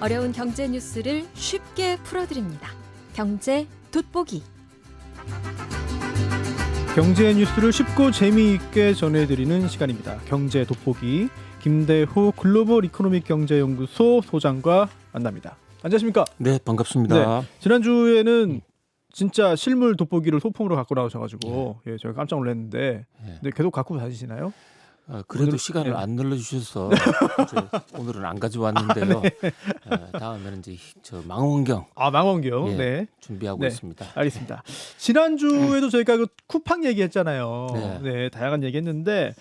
어려운 경제 뉴스를 쉽게 풀어드립니다. 경제 돋보기. 경제 뉴스를 쉽고 재미있게 전해드리는 시간입니다. 경제 돋보기 김대호 글로벌 이코노믹 경제연구소 소장과 만납니다. 안녕하십니까? 네, 반갑습니다. 네, 지난주에는 진짜 실물 돋보기를 소품으로 갖고 나오셔가지고 예, 저희가 깜짝 놀랐는데 근데 계속 갖고 다니시나요? 그래도 오늘, 시간을 네. 안 늘려주셔서 이제 오늘은 안 가져왔는데요. 다음에는 이제 저 망원경 망원경. 예, 네. 준비하고 네. 있습니다. 알겠습니다. 지난주에도 저희가 그 쿠팡 얘기했잖아요. 네. 네, 다양한 얘기했는데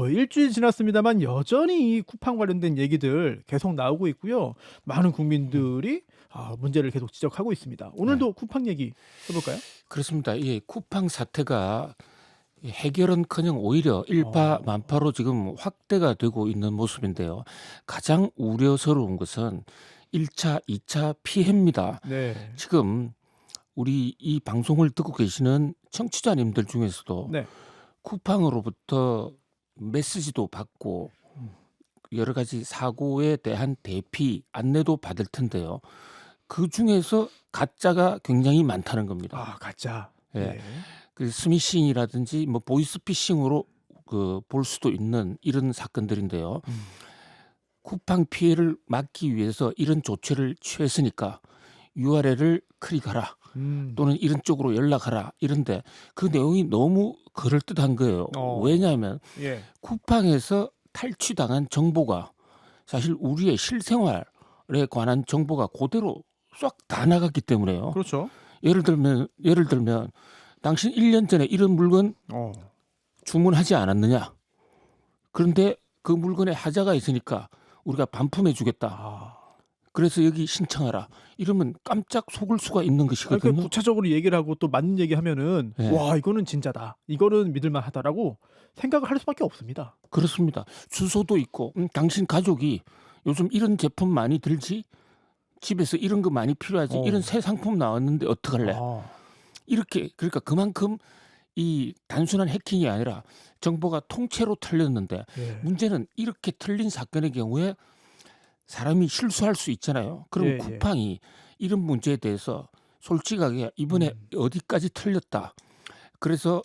일주일 지났습니다만 여전히 이 쿠팡 관련된 얘기들 계속 나오고 있고요. 많은 국민들이 문제를 계속 지적하고 있습니다. 오늘도 쿠팡 얘기 해볼까요? 그렇습니다. 이 쿠팡 사태가 해결은커녕 오히려 일파만파로 지금 확대가 되고 있는 모습인데요. 가장 우려스러운 것은 1차, 2차 피해입니다. 네. 지금 우리 이 방송을 듣고 계시는 청취자님들 중에서도 네. 쿠팡으로부터 메시지도 받고 여러 가지 사고에 대한 대피 안내도 받을 텐데요. 그 중에서 가짜가 굉장히 많다는 겁니다. 가짜. 예. 네. 그 스미싱이라든지 뭐 보이스피싱으로 볼 수도 있는 이런 사건들인데요. 쿠팡 피해를 막기 위해서 이런 조치를 취했으니까 URL을 클릭하라 또는 이런 쪽으로 연락하라 이런데 그 내용이 너무 그럴듯한 거예요. 왜냐하면 예. 쿠팡에서 탈취당한 정보가 사실 우리의 실생활에 관한 정보가 그대로 쏙 다 나갔기 때문에요. 그렇죠. 예를 들면 당신 1년 전에 이런 물건 주문하지 않았느냐? 그런데 그 물건에 하자가 있으니까 우리가 반품해 주겠다. 그래서 여기 신청하라. 이러면 깜짝 속을 수가 있는 것이거든요. 그러니까 구체적으로 얘기를 하고 또 맞는 얘기 하면은 네. 와 이거는 진짜다. 이거는 믿을만하다라고 생각을 할 수밖에 없습니다. 그렇습니다. 주소도 있고 당신 가족이 요즘 이런 제품 많이 들지? 집에서 이런 거 많이 필요하지? 이런 새 상품 나왔는데 어떡할래? 이렇게 그러니까 그만큼 이 단순한 해킹이 아니라 정보가 통째로 털렸는데 문제는 이렇게 털린 사건의 경우에 사람이 실수할 수 있잖아요. 그럼 쿠팡이 이런 문제에 대해서 솔직하게 이번에 어디까지 털렸다. 그래서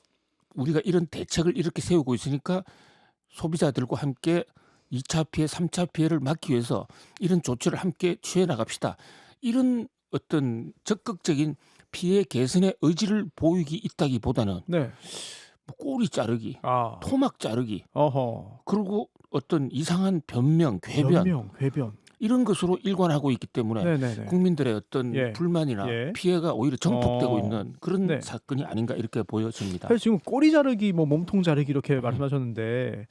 우리가 이런 대책을 이렇게 세우고 있으니까 소비자들과 함께 2차 피해, 3차 피해를 막기 위해서 이런 조치를 함께 취해 나갑시다. 이런 어떤 적극적인 피해 개선의 의지를 보이기 있다기보다는 네. 뭐 꼬리 자르기, 토막 자르기, 그리고 어떤 이상한 변명, 궤변 이런 것으로 일관하고 있기 때문에 네네네. 국민들의 어떤 불만이나 피해가 오히려 정폭되고 있는 그런 네. 사건이 아닌가 이렇게 보여집니다. 사실 지금 꼬리 자르기, 뭐 몸통 자르기 이렇게 말씀하셨는데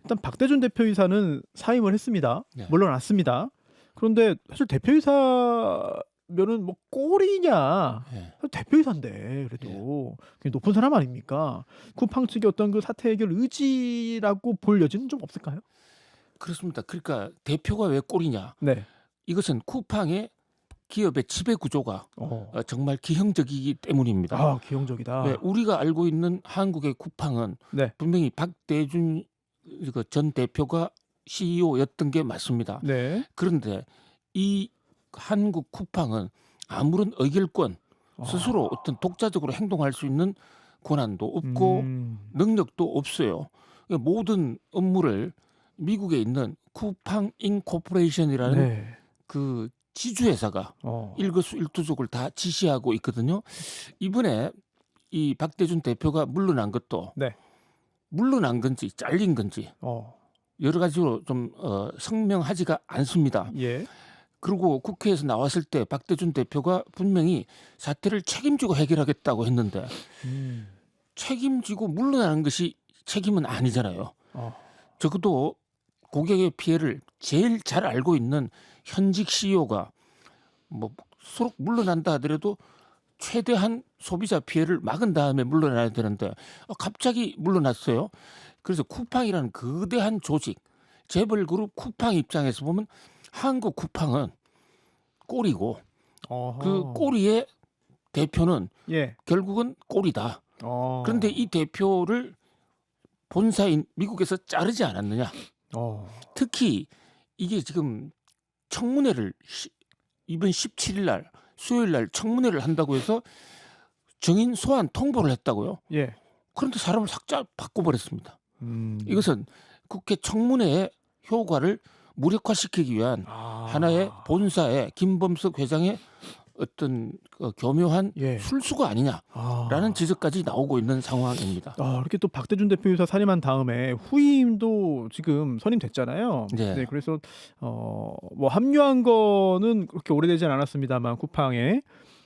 일단 박대준 대표이사는 사임을 했습니다. 네. 물러났습니다. 그런데 사실 대표이사면은 뭐 꼴이냐? 대표이사인데 그래도 굉장히 높은 사람 아닙니까? 쿠팡 측의 어떤 그 사태 해결 의지라고 볼 여지는 좀 없을까요? 그렇습니다. 그러니까 대표가 왜 꼴이냐? 네. 이것은 쿠팡의 기업의 지배 구조가 정말 기형적이기 때문입니다. 기형적이다. 네, 우리가 알고 있는 한국의 쿠팡은 분명히 박대준 전 대표가 CEO였던 게 맞습니다. 네. 그런데 이 한국 쿠팡은 아무런 의결권, 스스로 어떤 독자적으로 행동할 수 있는 권한도 없고 능력도 없어요. 그러니까 모든 업무를 미국에 있는 쿠팡 인코퍼레이션이라는 그 지주회사가 일거수일투족을 다 지시하고 있거든요. 이번에 이 박대준 대표가 물러난 것도 물러난 건지 잘린 건지 여러 가지로 좀 성명하지가 않습니다. 그리고 국회에서 나왔을 때 박대준 대표가 분명히 사태를 책임지고 해결하겠다고 했는데 책임지고 물러나는 것이 책임은 아니잖아요. 적어도 고객의 피해를 제일 잘 알고 있는 현직 CEO가 뭐 수록 물러난다 하더라도 최대한 소비자 피해를 막은 다음에 물러나야 되는데 갑자기 물러났어요. 그래서 쿠팡이라는 거대한 조직, 재벌그룹 쿠팡 입장에서 보면 한국 쿠팡은 꼴이고 그 꼴이의 대표는 결국은 꼴이다. 그런데 이 대표를 본사인 미국에서 자르지 않았느냐. 특히 이게 지금 청문회를 이번 17일 날 수요일 날 청문회를 한다고 해서 정인 소환 통보를 했다고요. 예. 그런데 사람을 싹 바꿔버렸습니다. 음. 이것은 국회 청문회의 효과를 무력화시키기 위한 하나의 본사의 김범석 회장의 어떤 교묘한 예. 술수가 아니냐라는 지적까지 나오고 있는 상황입니다. 이렇게 또 박대준 대표이사 사임한 다음에 후임도 지금 선임됐잖아요. 네. 그래서 뭐 합류한 거는 그렇게 오래되진 않았습니다만 쿠팡에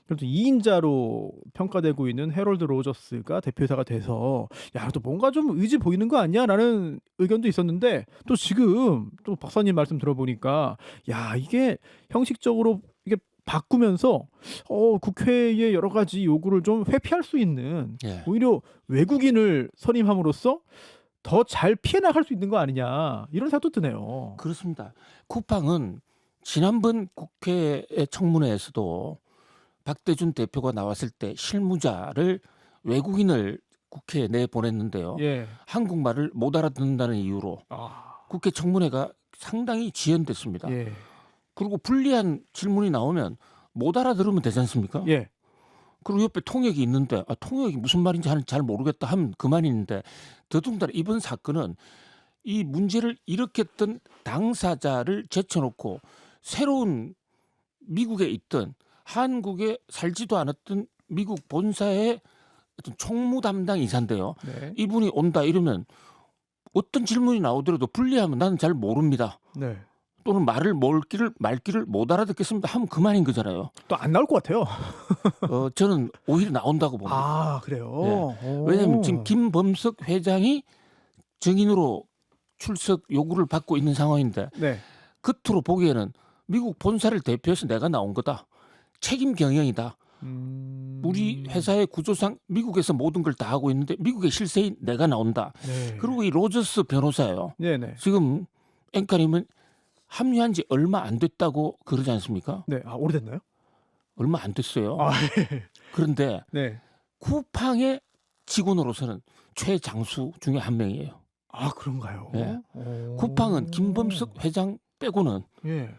그래도 2인자로 평가되고 있는 해롤드 로저스가 대표이사가 돼서 야, 또 뭔가 좀 의지 보이는 거 아니야라는 의견도 있었는데 또 지금 또 박사님 말씀 들어보니까 야, 이게 형식적으로 이게 바꾸면서 국회의 여러 가지 요구를 좀 회피할 수 있는 예. 오히려 외국인을 선임함으로써 더 잘 피해 나갈 수 있는 거 아니냐 이런 생각도 드네요. 그렇습니다. 쿠팡은 지난번 국회 청문회에서도 박대준 대표가 나왔을 때 실무자를 외국인을 국회에 내보냈는데요. 예. 한국말을 못 알아듣는다는 이유로 국회 청문회가 상당히 지연됐습니다. 예. 그리고 불리한 질문이 나오면 못 알아들으면 되지 않습니까? 예. 그리고 옆에 통역이 있는데 통역이 무슨 말인지 잘 모르겠다 하면 그만인데 더군다나 이번 사건은 이 문제를 일으켰던 당사자를 제쳐놓고 새로운 미국에 있던 한국에 살지도 않았던 미국 본사의 어떤 총무 담당 이사인데요. 네. 이분이 온다 이러면 어떤 질문이 나오더라도 불리하면 나는 잘 모릅니다. 네. 또는 말귀를 못 알아듣겠습니다 하면 그만인 거잖아요. 또 안 나올 것 같아요. 저는 오히려 나온다고 봅니다. 그래요? 왜냐하면 지금 김범석 회장이 증인으로 출석 요구를 받고 있는 상황인데 네. 겉으로 보기에는 미국 본사를 대표해서 내가 나온 거다. 책임 경영이다. 우리 회사의 구조상 미국에서 모든 걸 다 하고 있는데 미국의 실세인 내가 나온다. 네. 그리고 이 로저스 변호사예요. 네네. 지금 앵커님은 합류한 지 얼마 안 됐다고 그러지 않습니까? 네. 오래됐나요? 얼마 안 됐어요. 네. 그런데 네. 쿠팡의 직원으로서는 최장수 중에 한 명이에요. 그런가요? 네. 쿠팡은 김범석 회장 빼고는 예.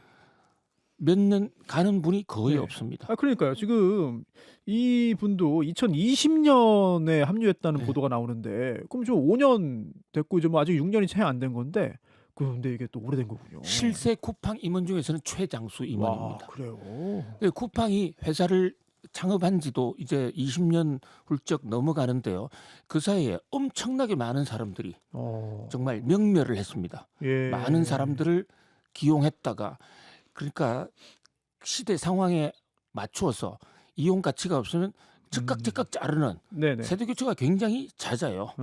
몇 년 가는 분이 거의 네. 없습니다. 그러니까요. 지금 이 분도 2020년에 합류했다는 네. 보도가 나오는데 그럼 지금 5년 됐고 이제 뭐 아직 6년이 채 안 된 건데 근데 이게 또 오래된 거군요. 실세 쿠팡 임원 중에서는 최장수 임원입니다. 그래요. 쿠팡이 회사를 창업한 지도 이제 20년 훌쩍 넘어가는데요. 그 사이에 엄청나게 많은 사람들이 정말 명멸을 했습니다. 예. 많은 사람들을 기용했다가 그러니까 시대 상황에 맞추어서 이용 가치가 없으면 즉각 자르는 네네. 세대 교체가 굉장히 잦아요.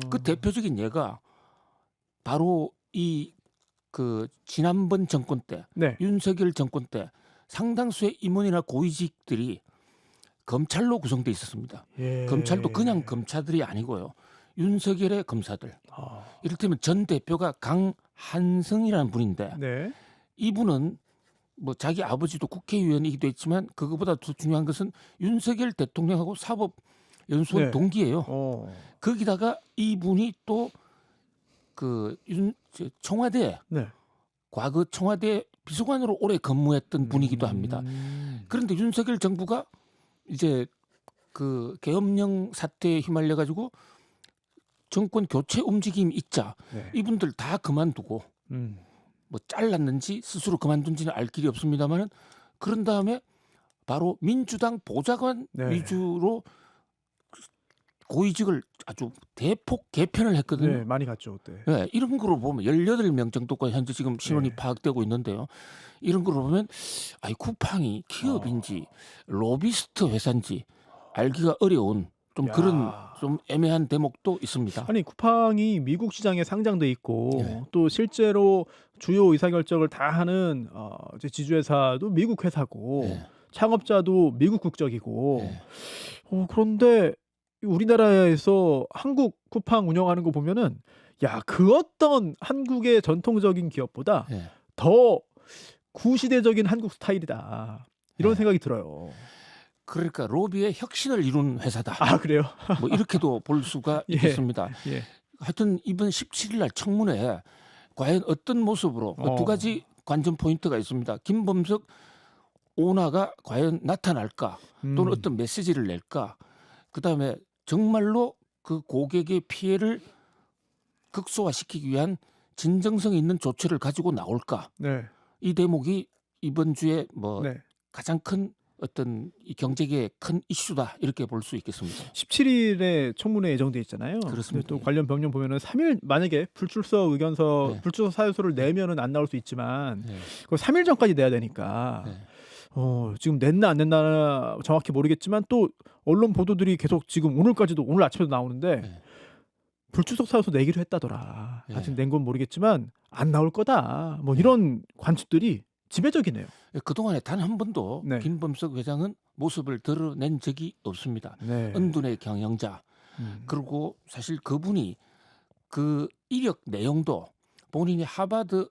그 대표적인 예가 바로 그 지난번 정권 때 네. 윤석열 정권 때 상당수의 임원이나 고위직들이 검찰로 구성돼 있었습니다. 예. 검찰도 그냥 검사들이 아니고요. 윤석열의 검사들. 이를테면 전 대표가 강한성이라는 분인데 네. 이분은 뭐 자기 아버지도 국회의원이기도 했지만 그거보다 더 중요한 것은 윤석열 대통령하고 사법연수원 네. 동기예요. 거기다가 이분이 또 그 청와대 네. 과거 청와대 비서관으로 오래 근무했던 분이기도 합니다. 그런데 윤석열 정부가 이제 그 계엄령 사태에 휘말려 가지고 정권 교체 움직임이 있자 네. 이분들 다 그만두고 뭐 잘랐는지 스스로 그만둔지는 알 길이 없습니다만은 그런 다음에 바로 민주당 보좌관 네. 위주로 고위직을 아주 대폭 개편을 했거든요. 네, 많이 갔죠 그때. 네, 이런 거로 보면 18명 정도가 현재 지금 신원이 네. 파악되고 있는데요. 이런 거로 보면 쿠팡이 기업인지 로비스트 회사인지 알기가 어려운 좀 그런 좀 애매한 대목도 있습니다. 아니 쿠팡이 미국 시장에 상장돼 있고 네. 또 실제로 주요 의사결정을 다 하는 이제 지주회사도 미국 회사고 네. 창업자도 미국 국적이고 네. 그런데 우리나라에서 한국 쿠팡 운영하는 거 보면은 그 어떤 한국의 전통적인 기업보다 네. 더 구시대적인 한국 스타일이다 이런 네. 생각이 들어요. 그러니까 로비의 혁신을 이룬 회사다. 그래요? 뭐 이렇게도 볼 수가 예. 있겠습니다. 예. 하여튼 이번 17일 날 청문회에 과연 어떤 모습으로 두 가지 관전 포인트가 있습니다. 김범석 오나가 과연 나타날까 또는 어떤 메시지를 낼까 그다음에 정말로 그 고객의 피해를 극소화시키기 위한 진정성 있는 조치를 가지고 나올까 네. 이 대목이 이번 주에 뭐 네. 가장 큰 어떤 이 경제계의 큰 이슈다 이렇게 볼 수 있겠습니다. 17일에 청문회 예정돼 있잖아요. 그렇습니다. 근데 또 관련 변경 보면은 3일 만약에 불출석 의견서, 네. 불출석 사유서를 내면은 안 나올 수 있지만 네. 그거 3일 전까지 내야 되니까 네. 지금 냈나 안 냈나 정확히 모르겠지만 또 언론 보도들이 계속 지금 오늘까지도 오늘 아침에도 나오는데 네. 불출석 사유서 내기로 했다더라. 네. 아직 낸 건 모르겠지만 안 나올 거다. 뭐 이런 관측들이 지배적이네요. 그동안에 단 한 번도 네. 김범석 회장은 모습을 드러낸 적이 없습니다. 네. 은둔의 경영자. 그리고 사실 그분이 그 이력 내용도 본인이 하버드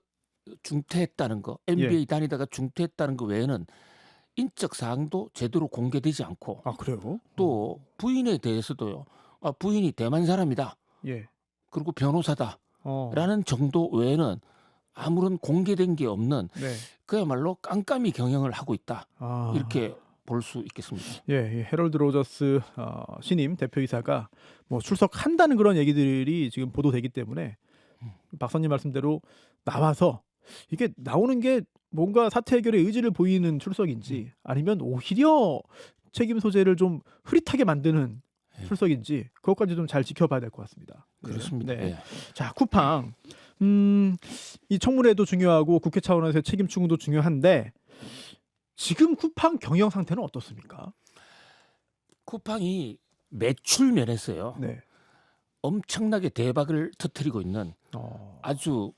중퇴했다는 거, MBA 예. 다니다가 중퇴했다는 거 외에는 인적 사항도 제대로 공개되지 않고 아 그래요? 또 부인에 대해서도요. 부인이 대만 사람이다. 예. 그리고 변호사다. 어. 라는 정도 외에는 아무런 공개된 게 없는 네. 그야말로 깜깜이 경영을 하고 있다. 아. 이렇게 볼 수 있겠습니다. 예, 이 헤럴드 로저스 신임 대표이사가 뭐 출석한다는 그런 얘기들이 지금 보도되기 때문에 박사님 말씀대로 나와서 이게 나오는 게 뭔가 사태 해결의 의지를 보이는 출석인지 아니면 오히려 책임 소재를 좀 흐릿하게 만드는 예. 출석인지 그것까지 좀 잘 지켜봐야 될 것 같습니다. 그렇습니다. 네. 예. 자, 쿠팡. 이 청문회도 중요하고 국회 차원에서의 책임 추궁도 중요한데 지금 쿠팡 경영 상태는 어떻습니까? 쿠팡이 매출 면에서요. 네. 엄청나게 대박을 터뜨리고 있는 아주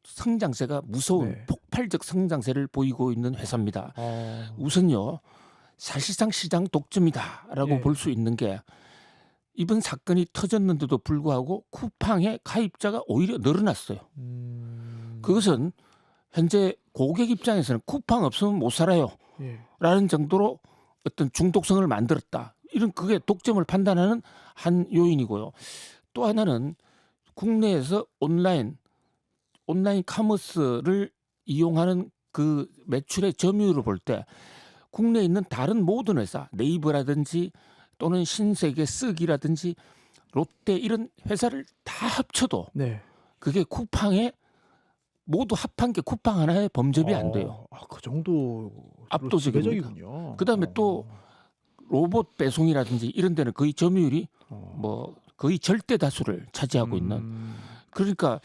성장세가 무서운 네. 폭발적 성장세를 보이고 있는 회사입니다. 우선요. 사실상 시장 독점이다라고 예. 볼 수 있는 게 이번 사건이 터졌는데도 불구하고 쿠팡의 가입자가 오히려 늘어났어요. 그것은 현재 고객 입장에서는 쿠팡 없으면 못 살아요. 예. 라는 정도로 어떤 중독성을 만들었다. 이런 그게 독점을 판단하는 한 요인이고요. 또 하나는 국내에서 온라인 커머스를 이용하는 그 매출의 점유율을 볼 때 국내에 있는 다른 모든 회사, 네이버라든지 또는 신세계, 쓱이라든지 롯데 이런 회사를 다 합쳐도 네. 그게 쿠팡에 모두 합한 게 쿠팡 하나의 범접이 안 돼요. 그 정도 압도적입니다. 지배적이군요. 그다음에 또 로봇 배송이라든지 이런 데는 거의 점유율이 뭐 거의 절대 다수를 차지하고 있는. 그러니까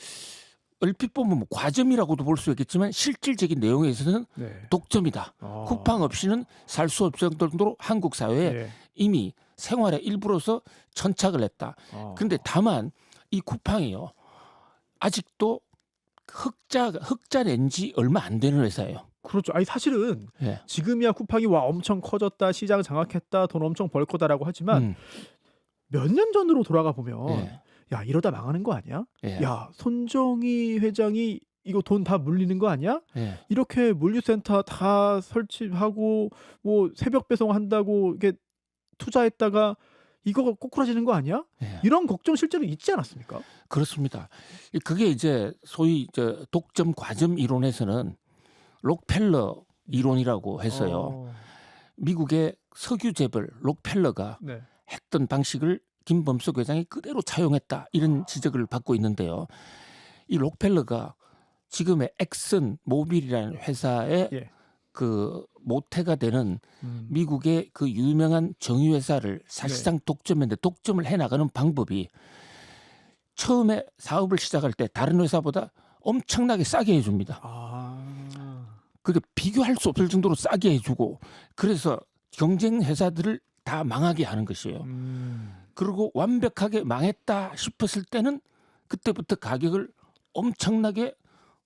얼핏 보면 뭐 과점이라고도 볼 수 있겠지만 실질적인 내용에 있어서는 네. 독점이다. 쿠팡 없이는 살 수 없을 정도로 한국 사회에 예. 이미 생활의 일부로서 천착을 했다. 그런데 다만 이 쿠팡이요. 아직도 흑자 낸 지 얼마 안 되는 회사예요. 그렇죠. 아니 사실은 예. 지금이야 쿠팡이 와 엄청 커졌다, 시장 장악했다, 돈 엄청 벌 거다라고 하지만 몇 년 전으로 돌아가 보면 예. 야 이러다 망하는 거 아니야? 예. 야 손정희 회장이 이거 돈 다 물리는 거 아니야? 예. 이렇게 물류센터 다 설치하고 뭐 새벽 배송한다고 이게 투자했다가 이거 꼬꾸라지는 거 아니야? 예. 이런 걱정 실제로 있지 않았습니까? 그렇습니다. 그게 이제 소위 독점 과점 이론에서는 록펠러 이론이라고 해서요. 미국의 석유 재벌 록펠러가 네. 했던 방식을 김범석 회장이 그대로 차용했다. 이런 지적을 받고 있는데요. 이 록펠러가 지금의 엑슨 모빌이라는 회사의 예. 그 모태가 되는 미국의 그 유명한 정유회사를 사실상 독점했는데 독점을 해나가는 방법이 처음에 사업을 시작할 때 다른 회사보다 엄청나게 싸게 해줍니다. 그게 비교할 수 없을 정도로 싸게 해주고 그래서 경쟁 회사들을 다 망하게 하는 것이에요. 그리고 완벽하게 망했다 싶었을 때는 그때부터 가격을 엄청나게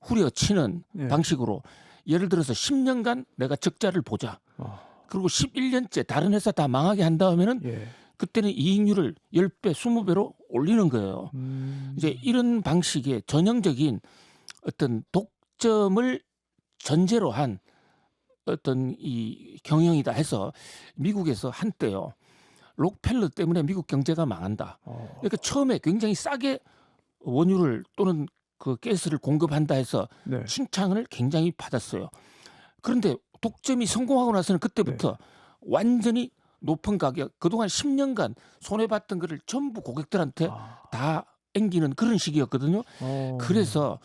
후려치는 예. 방식으로 예를 들어서 10년간 내가 적자를 보자. 그리고 11년째 다른 회사 다 망하게 한 다음에는 예. 그때는 이익률을 10배, 20배로 올리는 거예요. 이제 이런 방식의 전형적인 어떤 독점을 전제로 한 어떤 이 경영이다 해서 미국에서 한때요. 록펠러 때문에 미국 경제가 망한다. 그러니까 처음에 굉장히 싸게 원유를 또는 그 가스를 공급한다 해서 네. 칭찬을 굉장히 받았어요. 그런데 독점이 성공하고 나서는 그때부터 완전히 높은 가격, 그동안 10년간 손해봤던 거를 전부 고객들한테 아. 다 앵기는 그런 시기였거든요. 그래서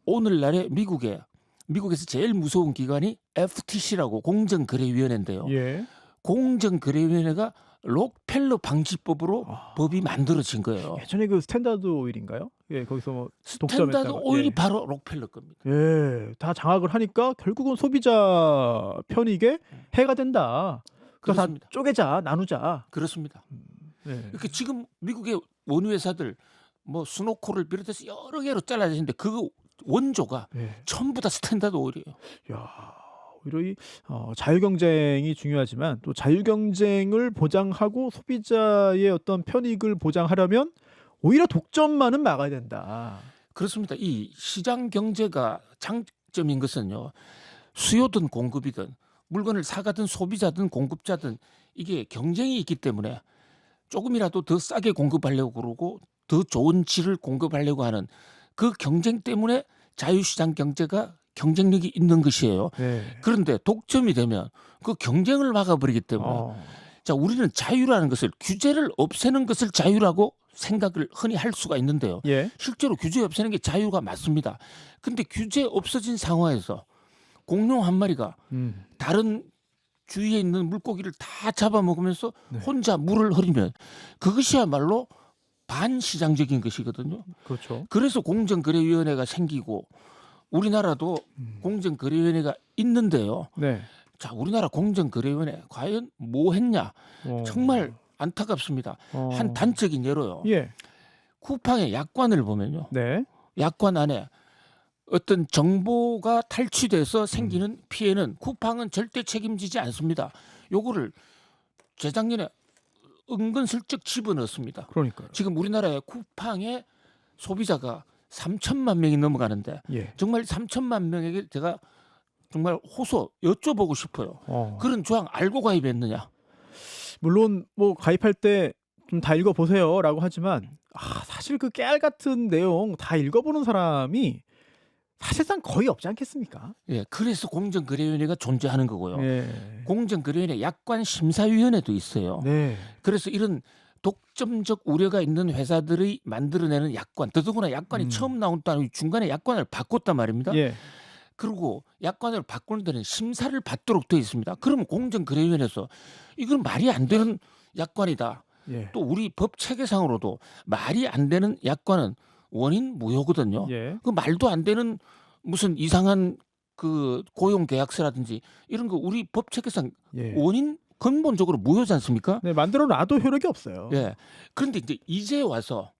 오늘날에 미국에서 제일 무서운 기관이 FTC라고 공정거래위원회인데요. 예. 공정거래위원회가 록펠러 방지법으로 아. 법이 만들어진 거예요. 예전에 그 스탠다드 오일인가요? 예, 거기서 뭐 스탠다드 독점했다가, 오일이 예. 바로 록펠러 겁니다. 예, 다 장악을 하니까 결국은 소비자 편익에 해가 된다. 그러니까 다 그렇습니다. 쪼개자, 나누자. 그렇습니다. 예. 이렇게 지금 미국의 원유 회사들 뭐 스노코를 비롯해서 여러 개로 잘라지는데 그 원조가 예. 전부 다 스탠다드 오일이에요. 야, 오히려 이 자유 경쟁이 중요하지만 또 자유 경쟁을 보장하고 소비자의 어떤 편익을 보장하려면 오히려 독점만은 막아야 된다. 그렇습니다. 이 시장 경제가 장점인 것은요. 수요든 공급이든 물건을 사가든 소비자든 공급자든 이게 경쟁이 있기 때문에 조금이라도 더 싸게 공급하려고 그러고 더 좋은 질을 공급하려고 하는 그 경쟁 때문에 자유시장 경제가 경쟁력이 있는 것이에요. 네. 그런데 독점이 되면 그 경쟁을 막아버리기 때문에 자, 우리는 자유라는 것을 규제를 없애는 것을 자유라고 생각을 흔히 할 수가 있는데요. 예. 실제로 규제 없애는 게 자유가 맞습니다. 근데 규제 없어진 상황에서 공룡 한 마리가 다른 주위에 있는 물고기를 다 잡아먹으면서 네. 혼자 물을 흐리면 그것이야말로 반시장적인 것이거든요. 그렇죠. 그래서 공정거래위원회가 생기고 우리나라도 공정거래위원회가 있는데요. 네. 자, 우리나라 공정거래위원회 과연 뭐 했냐? 정말 안타깝습니다. 한 단적인 예로요. 예. 쿠팡의 약관을 보면요. 네. 약관 안에 어떤 정보가 탈취돼서 생기는 피해는 쿠팡은 절대 책임지지 않습니다. 요거를 재작년에 은근슬쩍 집어넣었습니다. 그러니까요. 지금 우리나라의 쿠팡의 소비자가 3천만 명이 넘어가는데 예. 정말 3천만 명에게 제가 정말 호소 여쭤보고 싶어요. 그런 조항 알고 가입했느냐? 물론 뭐 가입할 때 좀 다 읽어보세요라고 하지만 사실 그 깨알 같은 내용 다 읽어보는 사람이 사실상 거의 없지 않겠습니까? 예, 그래서 공정거래위원회가 존재하는 거고요. 예. 공정거래위원회 약관심사위원회도 있어요. 네. 그래서 이런 독점적 우려가 있는 회사들이 만들어내는 약관, 더더구나 약관이 처음 나온 또 아니고 중간에 약관을 바꿨단 말입니다. 예. 그리고 약관을 바꾸는 데는 심사를 받도록 되어 있습니다. 그러면 공정거래위원회에서 이건 말이 안 되는 약관이다. 예. 또 우리 법 체계상으로도 말이 안 되는 약관은 원인 무효거든요. 예. 그 말도 안 되는 무슨 이상한 그 고용 계약서라든지 이런 거 우리 법 체계상 예. 원인 근본적으로 무효지 않습니까? 네, 만들어 놔도 효력이 없어요. 예. 그런데 이제 와서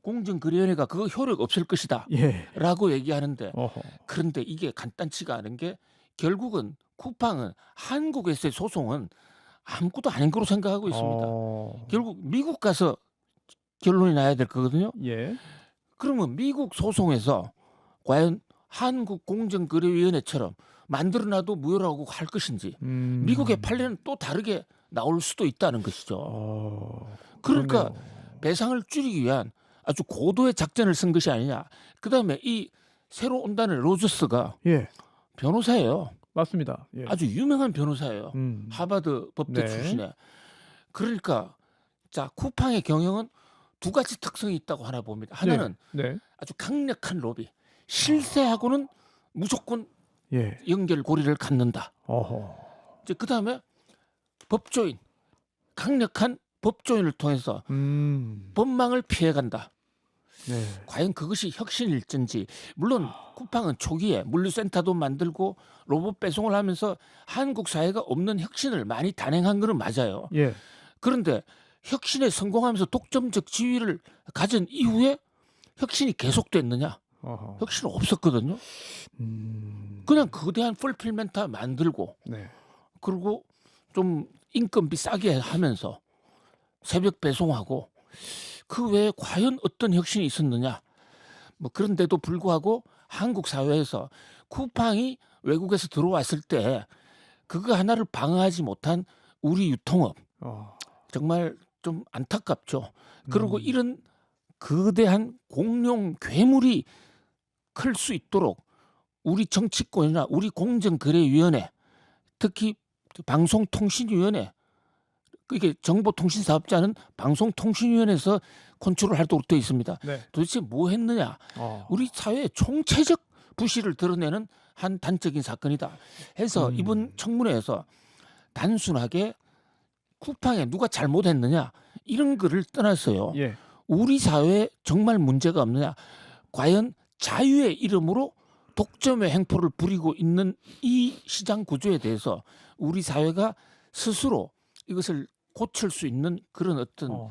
공정거래위원회가 그거 효력 없을 것이다. 예. 라고 얘기하는데 어허. 그런데 이게 간단치가 않은 게 결국은 쿠팡은 한국에서의 소송은 아무것도 아닌 거로 생각하고 있습니다. 결국 미국 가서 결론이 나야 될 거거든요. 예. 그러면 미국 소송에서 과연 한국 공정거래위원회처럼 만들어놔도 무효라고 할 것인지 미국의 판례는 또 다르게 나올 수도 있다는 것이죠. 그러니까 그러네요. 배상을 줄이기 위한 아주 고도의 작전을 쓴 것이 아니냐. 그다음에 이 새로 온다는 로저스가 예. 변호사예요. 맞습니다. 예. 아주 유명한 변호사예요. 음. 하버드 법대 네. 출신에. 그러니까 자 쿠팡의 경영은 두 가지 특성이 있다고 하나 봅니다. 하나는 네. 아주 강력한 로비. 실세하고는 무조건 예. 연결고리를 갖는다. 어허. 이제 그다음에 법조인. 강력한 법조인을 통해서 법망을 피해간다. 네. 과연 그것이 혁신일진지. 물론 쿠팡은 초기에 물류센터도 만들고 로봇 배송을 하면서 한국 사회가 없는 혁신을 많이 단행한 것은 맞아요. 예. 그런데 혁신에 성공하면서 독점적 지위를 가진 이후에 혁신이 계속됐느냐? 어허. 혁신은 없었거든요. 그냥 거대한 풀필멘트 만들고 네. 그리고 좀 인건비 싸게 하면서 새벽 배송하고 그 외에 과연 어떤 혁신이 있었느냐? 뭐 그런데도 불구하고 한국 사회에서 쿠팡이 외국에서 들어왔을 때 그거 하나를 방어하지 못한 우리 유통업 정말 좀 안타깝죠. 그리고 이런 거대한 공룡 괴물이 클 수 있도록 우리 정치권이나 우리 공정거래위원회, 특히 방송통신위원회, 이게 정보통신사업자는 방송통신위원회에서 컨트롤 하도록 되어 있습니다. 네. 도대체 뭐 했느냐? 우리 사회의 총체적 부실을 드러내는 한 단적인 사건이다. 해서 이번 청문회에서 단순하게 쿠팡에 누가 잘못했느냐 이런 거를 떠났어요. 예. 우리 사회에 정말 문제가 없느냐? 과연 자유의 이름으로 독점의 행포를 부리고 있는 이 시장 구조에 대해서 우리 사회가 스스로 이것을 고칠 수 있는 그런 어떤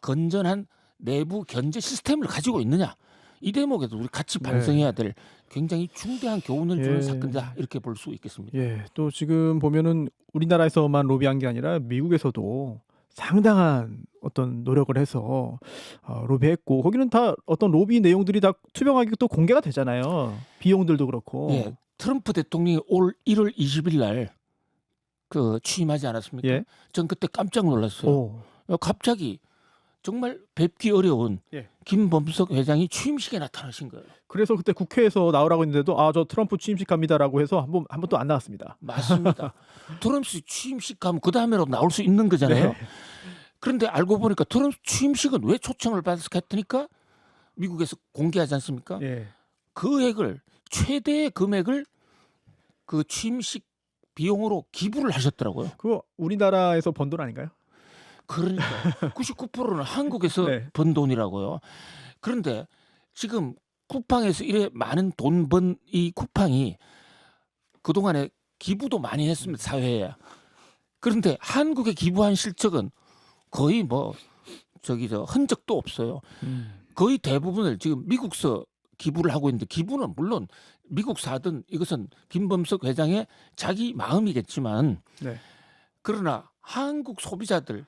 건전한 내부 견제 시스템을 가지고 있느냐? 이 대목에도 우리 같이 반성해야 될 굉장히 중대한 교훈을 주는 예. 사건이다 이렇게 볼 수 있겠습니다. 예. 또 지금 보면은 우리나라에서만 로비한 게 아니라 미국에서도 상당한 어떤 노력을 해서 로비했고 거기는 다 어떤 로비 내용들이 다 투명하게 또 공개가 되잖아요. 비용들도 그렇고. 예, 트럼프 대통령이 올 1월 20일 날 그 취임하지 않았습니까? 예. 전 그때 깜짝 놀랐어요. 오. 갑자기 정말 뵙기 어려운 예. 김범석 회장이 취임식에 나타나신 거예요. 그래서 그때 국회에서 나오라고 했는데도 저 트럼프 취임식 갑니다라고 해서 한 번 또 안 나왔습니다. 맞습니다. 트럼프 취임식 가면 그 다음에라도 나올 수 있는 거잖아요. 네. 그런데 알고 보니까 트럼프 취임식은 왜 초청을 받았을까 했더니까 미국에서 공개하지 않습니까? 예. 그 최대의 금액을 그 취임식 비용으로 기부를 하셨더라고요. 그거 우리나라에서 번 돈 아닌가요? 그러니까 99%는 한국에서 네. 번 돈이라고요. 그런데 지금 쿠팡에서 이래 많은 돈 번 이 쿠팡이 그동안에 기부도 많이 했습니다. 사회에. 그런데 한국에 기부한 실적은 거의 저 흔적도 없어요. 거의 대부분을 지금 미국서 기부를 하고 있는데 기부는 물론 미국사든 이것은 김범석 회장의 자기 마음이겠지만 네. 그러나 한국 소비자들을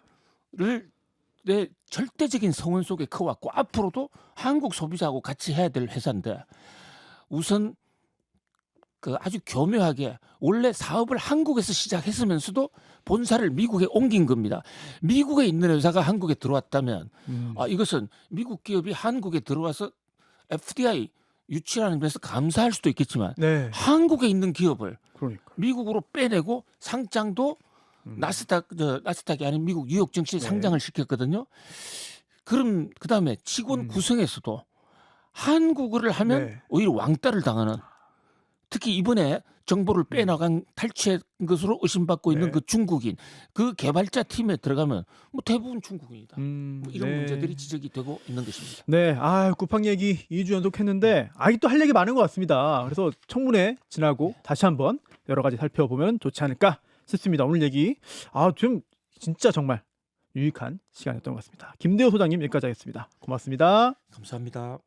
내 절대적인 성원 속에 커왔고 앞으로도 한국 소비자하고 같이 해야 될 회사인데 우선 그 아주 교묘하게 원래 사업을 한국에서 시작했으면서도 본사를 미국에 옮긴 겁니다. 미국에 있는 회사가 한국에 들어왔다면 이것은 미국 기업이 한국에 들어와서 FDI 유치하는 면에서 감사할 수도 있겠지만 네. 한국에 있는 기업을 그러니까. 미국으로 빼내고 상장도 나스닥이 아닌 미국 뉴욕 증시에 네. 상장을 시켰거든요. 그럼 그다음에 직원 구성에서도 한국어를 하면 네. 오히려 왕따를 당하는 특히 이번에 정보를 빼나간 탈취한 것으로 의심받고 있는 네. 그 중국인 그 개발자 팀에 들어가면 대부분 중국인이다. 이런 네. 문제들이 지적이 되고 있는 것입니다. 네, 쿠팡 얘기 2주 연속 했는데 아직도 할 얘기 많은 것 같습니다. 그래서 청문회 지나고 다시 한번 여러 가지 살펴보면 좋지 않을까 싶습니다. 오늘 얘기 좀 진짜 정말 유익한 시간이었던 것 같습니다. 김대호 소장님 여기까지 하겠습니다. 고맙습니다. 감사합니다.